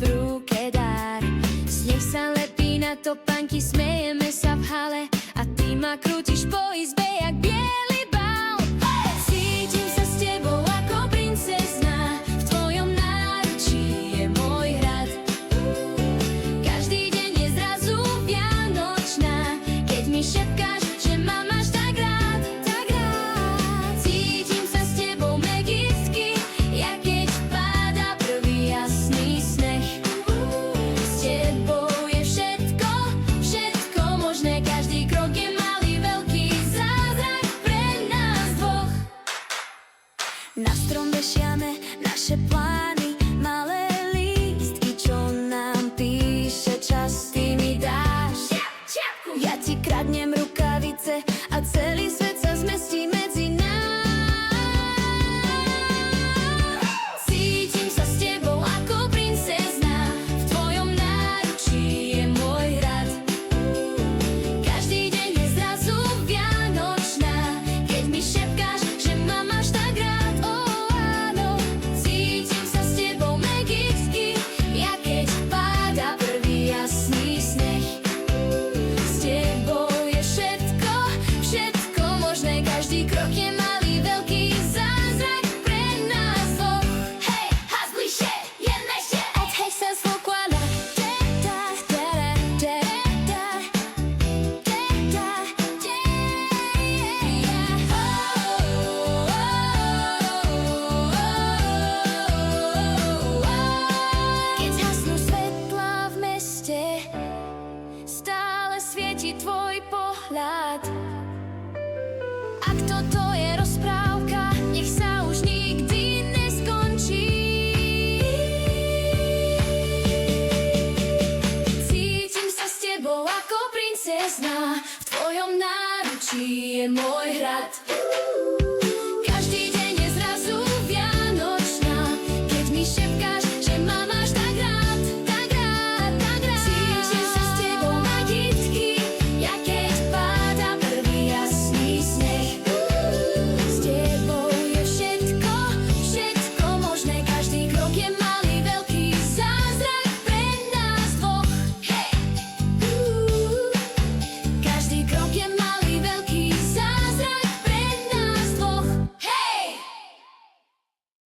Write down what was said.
v ruke dar. Sneh sa lepí na topánky, smejeme sa v hale a ty ma krútiš po izbe jak biely bál. Cítim sa s tebou ako princezna, v tvojom náručí je môj hrad. Každý deň je zrazu vianočná, keď mi šepkáš, že ma máš tak rád, tak rád. Cítim sa s tebou magicky, jak keď páda prvý jasný sneh. S tebou je všetko, všetko možné, každý krok je malý, veľký zázrak pre nás dvoch. Na strom vešiame naše plány, malé lístky, čo nám píše čas, ty mi dáš. Ja ti kradnem rukavice a celý svet sa zmestí medzi nás. Cítim sa s tebou ako princezna, v tvojom náručí je môj hrad. Každý deň je zrazu vianočná, keď mi šepkáš, že ma máš tak rád. Ó, áno, cítim sa s tebou magicky, jak keď páda prvý jasný sneh. S tebou je všetko, všetko možné, každý krok je malý, veľký zázrak pre nás dvoch. Hej, haz bližšie, jen ešte. Odhej sa z vokala. Keď zhasnú svetlá v meste, stále svieti tvoj pohľad. Ak toto je rozprávka, nech sa už nikdy neskončí. Cítim sa s tebou ako princezna, v tvojom náručí je môj